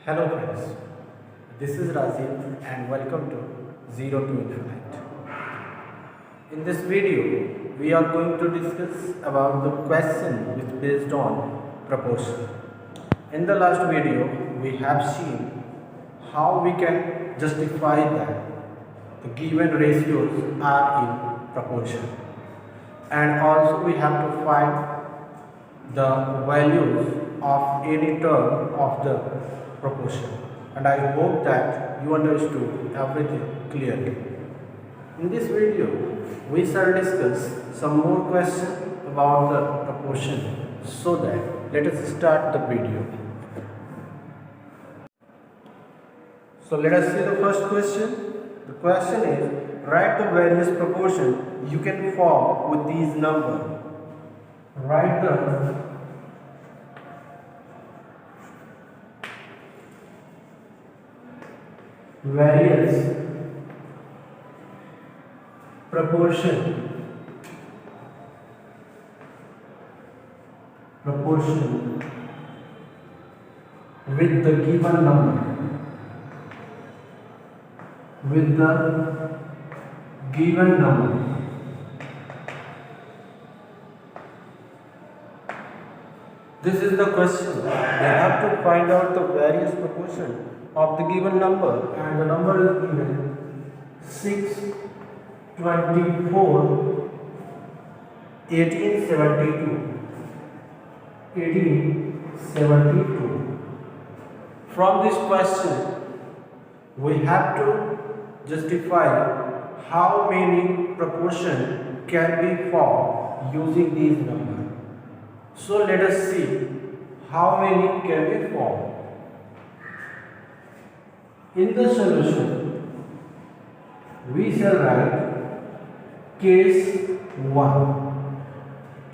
Hello friends, this is Rajiv and welcome to Zero to Infinite. In this video, we are going to discuss about the question which based on proportion. In the last video, we have seen how we can justify that the given ratios are in proportion, and also we have to find the values of any term of the proportion, and I hope that you understood everything clearly. In this video, we shall discuss some more questions about the proportion. So that let us start the video. So let us see the first question. The question is, write the various proportion you can form with these numbers. Write the various proportion with the given number This is the question. They have to find out the various proportion of the given number, and the number is given 6, 24, 1872. From this question, we have to justify how many proportion can be formed using these numbers. So let us see how many can be formed. In the solution, we shall write case 1.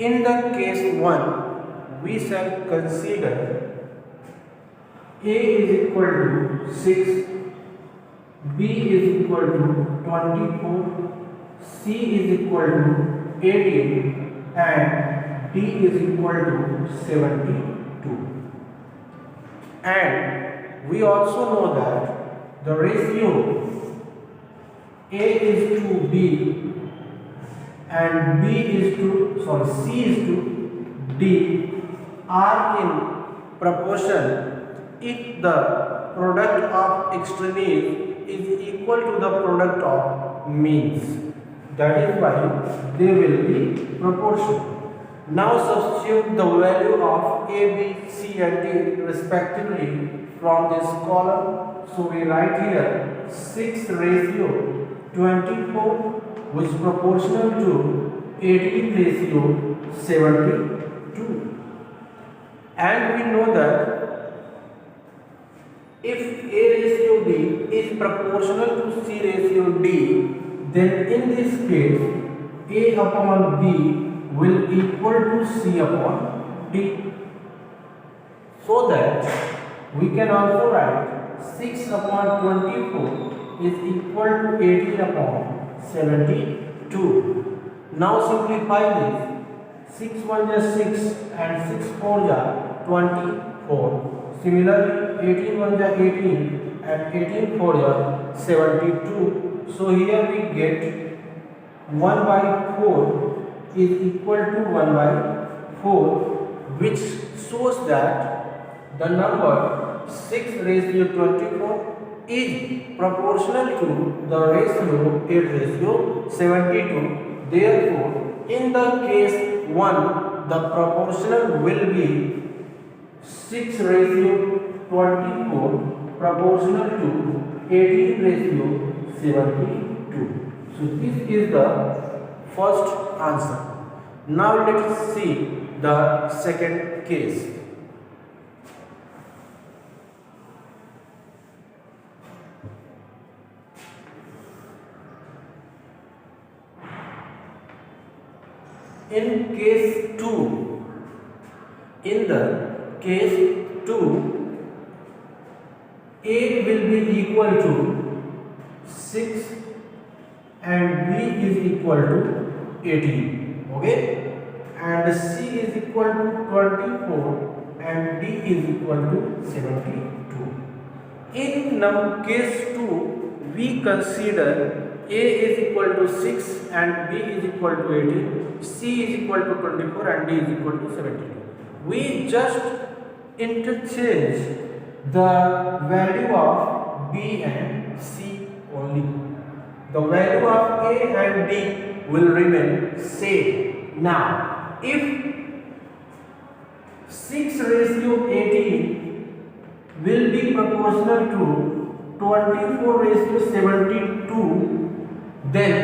In the case 1, we shall consider A is equal to 6, B is equal to 24, C is equal to 18, and D is equal to 72. And we also know that the ratio A is to B and C is to D are in proportion if the product of extremes is equal to the product of means. That is why they will be proportional. Now substitute the value of A, B, C and D respectively from this column. So we write here 6 ratio 24, which is proportional to 18 ratio 72. And we know that if A ratio B is proportional to C ratio D, then in this case A upon B will equal to C upon D. So that we can also write 6 upon 24 is equal to 18 upon 72. Now simplify this. 6 1 is 6 and 6 4 is 24. Similarly, 18 1 is 18 and 18 4 is 72. So here we get 1 by 4 is equal to 1 by 4, which shows that the number 6 ratio 24 is proportional to the ratio 8 ratio 72. Therefore, in the case 1, the proportional will be 6 ratio 24 proportional to 18 ratio 72. So this is the first answer. Now let us see the second case. In case 2, in the case 2, A will be equal to 6 and B is equal to 18. Okay? And C is equal to 24 and D is equal to 72. In case 2, we consider A is equal to 6 and B is equal to 18, C is equal to 24 and D is equal to 17. We just interchange the value of B and C only. The value of A and D will remain same. Now, if 6:18 will be proportional to 24:72, then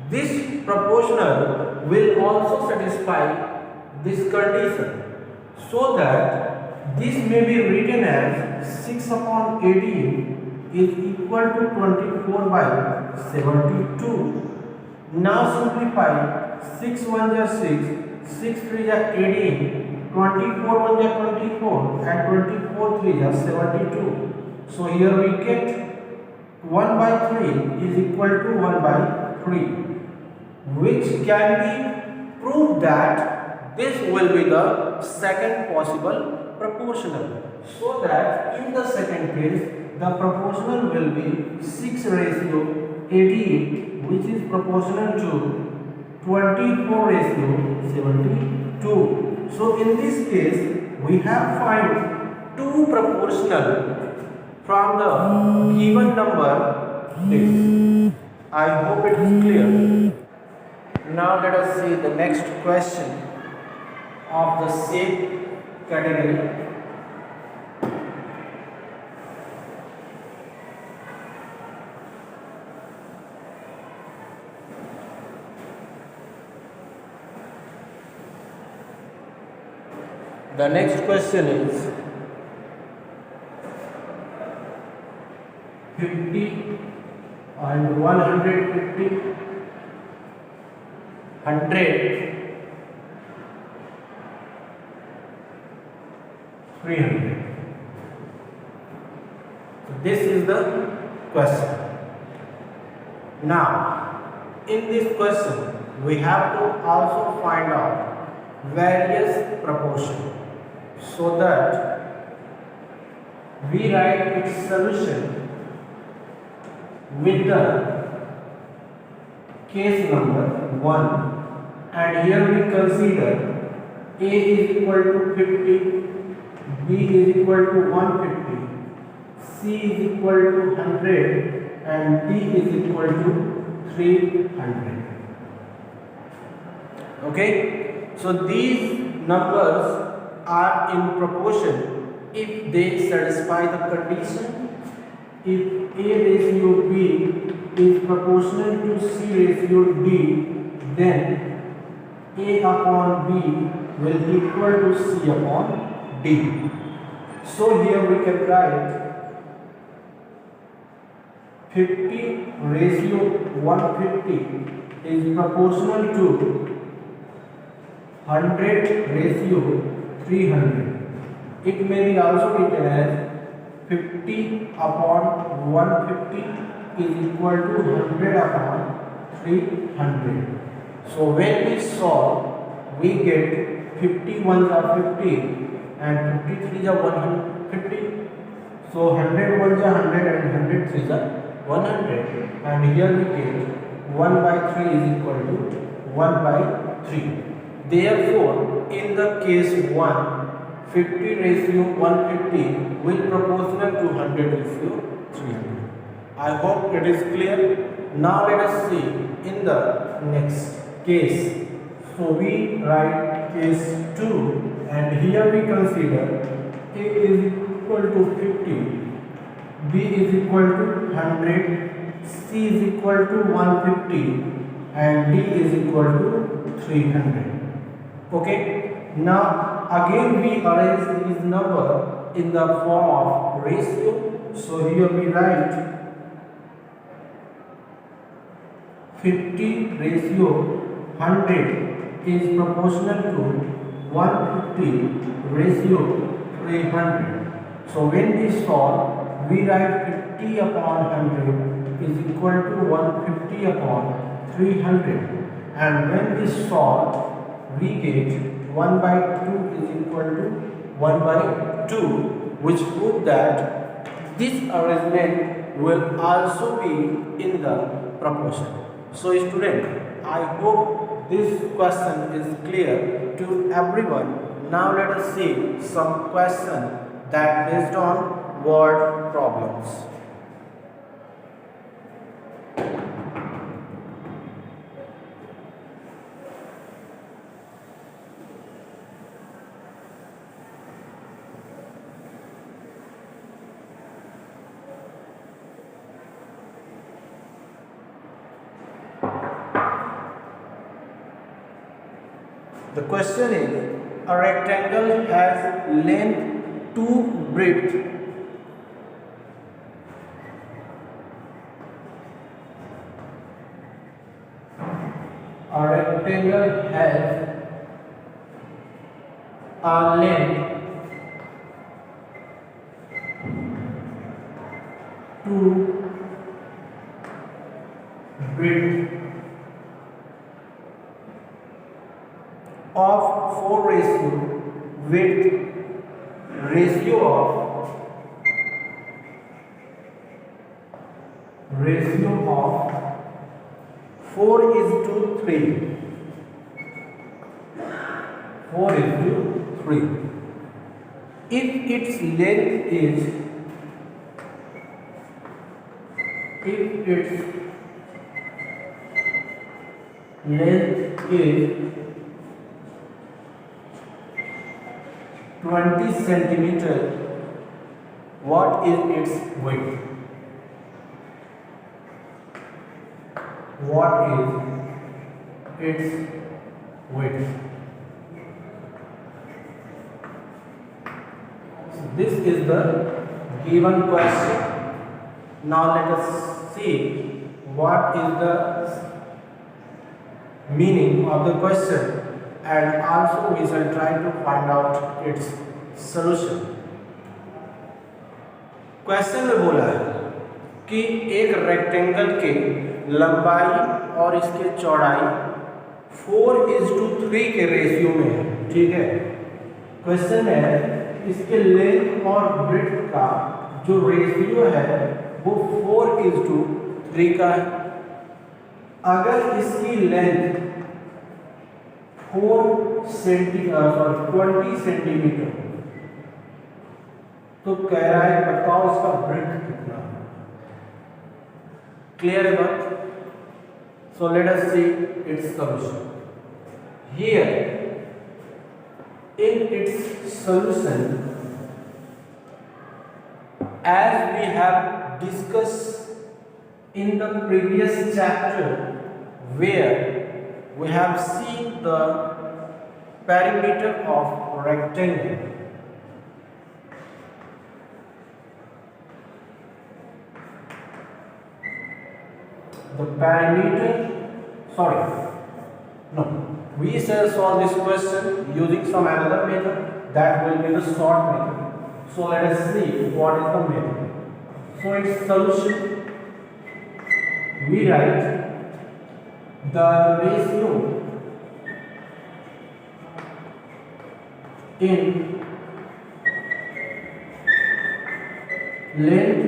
this proportional will also satisfy this condition, so that this may be written as 6/18 is equal to 24/72. Now simplify. 6 1 is 6, 6 3 is 18, 24 1 is 24 and 24 3 is 72. So here we get 1/3 is equal to 1/3, which can be proved that this will be the second possible proportional. So that in the second case the proportional will be 6:18, which is proportional to 24:72. So in this case we have find two proportional from the given number this. I hope it is clear. Now let us see the next question of the same category. The next question is 50 and 150, 100, 300. So this is the question. Now, in this question, we have to also find out various proportions, so that we write its solution with the case number 1, and here we consider A is equal to 50, B is equal to 150, C is equal to 100 and D is equal to 300. Okay, so these numbers are in proportion if they satisfy the condition. If A ratio B is proportional to C ratio D, then A upon B will equal to C upon D. So here we can write 50:150 is proportional to 100:300. It may be also written as 50/150 is equal to 100/300. So when we solve, we get 50 ones are 50 and 53 is 150. So 100 ones are 100 and 100 threes are 100. And here we get 1/3 is equal to 1/3. Therefore, in the case 1, 50:150 will proportional to 100:300. I hope it is clear. Now let us see in the next case. So we write case 2, and here we consider A is equal to 50, B is equal to 100, C is equal to 150 and D is equal to 300. Okay, now again we arrange these number in the form of ratio. So here we write 50:100 is proportional to 150:300. So when we solve, we write 50/100 is equal to 150/300, and when we solve, we get 1/2 is equal to 1/2, which proves that this arrangement will also be in the proportion. So student, I hope this question is clear to everyone. Now let us see some question that based on word problems. The question is, a rectangle has length 2 breadth. A rectangle has a length 2 breadth of 4 ratio with ratio of 4:3. 4:3. If its length is 20 centimeter, what is its width? What is its width? So this is the given question. Now let us see what is the meaning of the question, and also we shall try to find out its solution. Question में बोला है कि एक rectangle के लंबाई और इसके चौड़ाई 4:3 के रेशियो में है, ठीक है। क्वेश्चन है इसके लेंथ और ब्रेड्थ का जो रेशियो है वो 4:3 का है। अगर इसकी लेंथ 20 सेंटीमीटर, तो कह रहा है बताओ इसका ब्रेड्थ कितना है। क्लियर है बात? So let us see it's solution. Here in its solution, as we have discussed in the previous chapter, where we have seen the perimeter of rectangle. The perimeter, we shall solve this question using some another method, that will be the short method. So let us see what is the method. So its solution, we write the ratio in length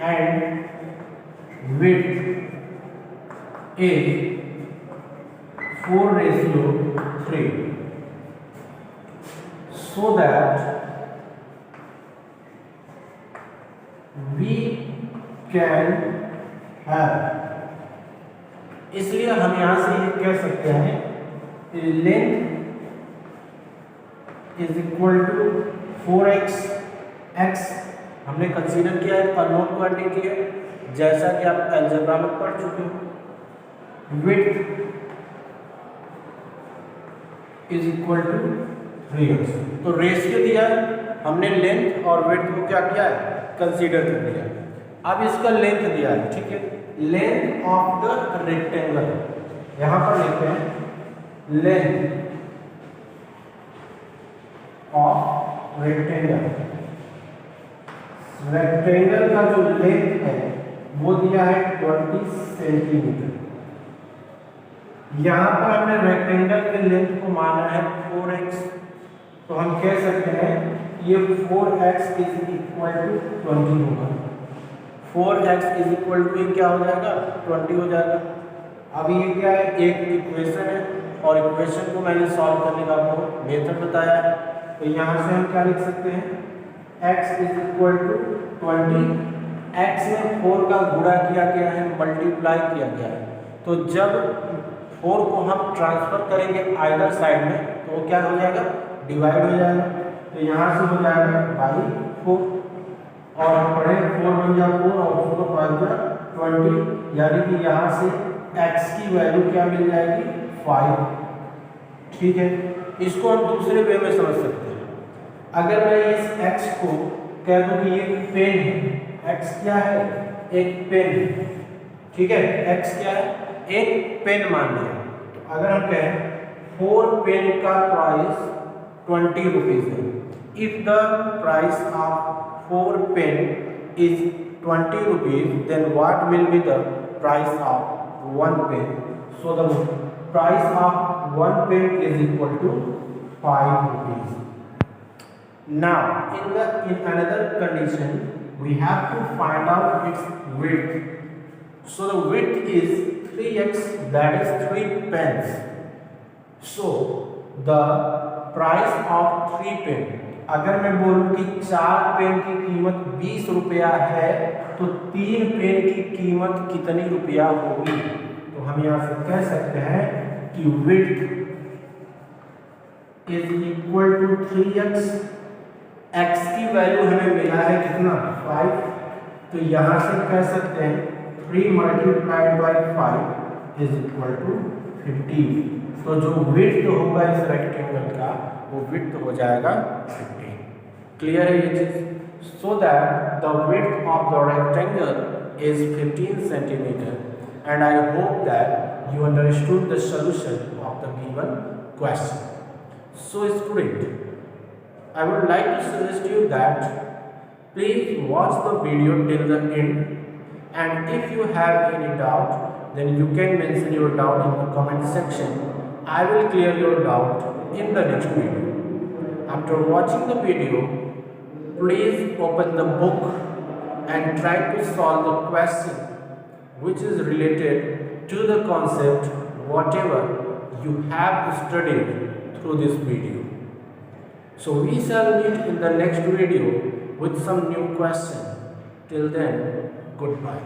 and width is 4:3, so that we can have, इसलिए हम यहां से ये कह सकते हैं length is equal to 4x। x हमने consider किया है अननोन क्वांटिटी है, जैसा कि आप अलजेब्रा में पढ़ चुके हो। width is equal to 3x। तो रेशियो दिया है, हमने लेंथ और विड्थ को क्या किया है, कंसीडर कर लिया। अब इसका लेंथ दिया है, ठीक है। लेंथ ऑफ द रेक्टेंगल, यहां पर लिखते हैं लेंथ ऑफ रेक्टेंगल। रेक्टेंगल का जो लेंथ है वो दिया है 20 सेंटीमीटर। यहां पर हमने रेक्टेंगल के लेंथ को माना है 4x, तो हम कह सकते हैं ये 4x इज इक्वल टू 20 होगा। 4x इज इक्वल टू क्या हो जाएगा 20 हो जाएगा। अब ये क्या है, एक इक्वेशन है और इक्वेशन को मैंने सॉल्व करने का आपको मेथड बताया है। तो यहाँ से हम क्या लिख सकते हैं, x is equal to 20, x में 4 का गुणा किया गया है, मल्टीप्लाई किया गया है। तो जब 4 को हम ट्रांसफर करेंगे आइदर साइड में तो वो क्या हो जाएगा, डिवाइड हो जाएगा। तो यहाँ से हो जाएगा बाई 4 और हम पढ़े 4 बन जाए 4 और 4 5 जाए 20, यानी कि यहाँ से x की वैल्यू क्या मिल जाएगी 5। ठीक है, इसको हम दूसरे वे में समझ सकते हैं। अगर मैं इस x को कह दूं कि ये पेन है, x क्या है, एक पेन। ठीक है, x क्या है, एक पेन मान लिया। तो अगर हम कहें 4 पेन का प्राइस 20 रुपीज है, if the price of 4 pen is 20 rupees, then what will be the price of 1 pen? So the price of 1 pen is equal to 5 rupees. Now in another condition we have to find out its width. So the width is 3x, that is 3 pens. So the price of 3 pen, अगर मैं बोलूं कि 4 pen की कीमत 20 रुपया है तो 3 pen की कीमत कितनी रुपया होगी। तो हम यहाँ से कह सकते हैं कि width is equal to 3x, x की वैल्यू हमें मिला है कितना 5, तो यहाँ से कह सकते हैं 3 multiplied by 5 is equal to 15। तो जो width होगा इस रेक्टेंगल का वो width हो जाएगा 15। क्लियर है ये चीज? So that the width of the rectangle is 15 centimeter, and I hope that you understood the solution of the given question. So student, I would like to suggest you that please watch the video till the end, and if you have any doubt then you can mention your doubt in the comment section. I will clear your doubt in the next video. After watching the video, please open the book and try to solve the question which is related to the concept whatever you have studied through this video. So we shall meet in the next video with some new question. Till then, goodbye.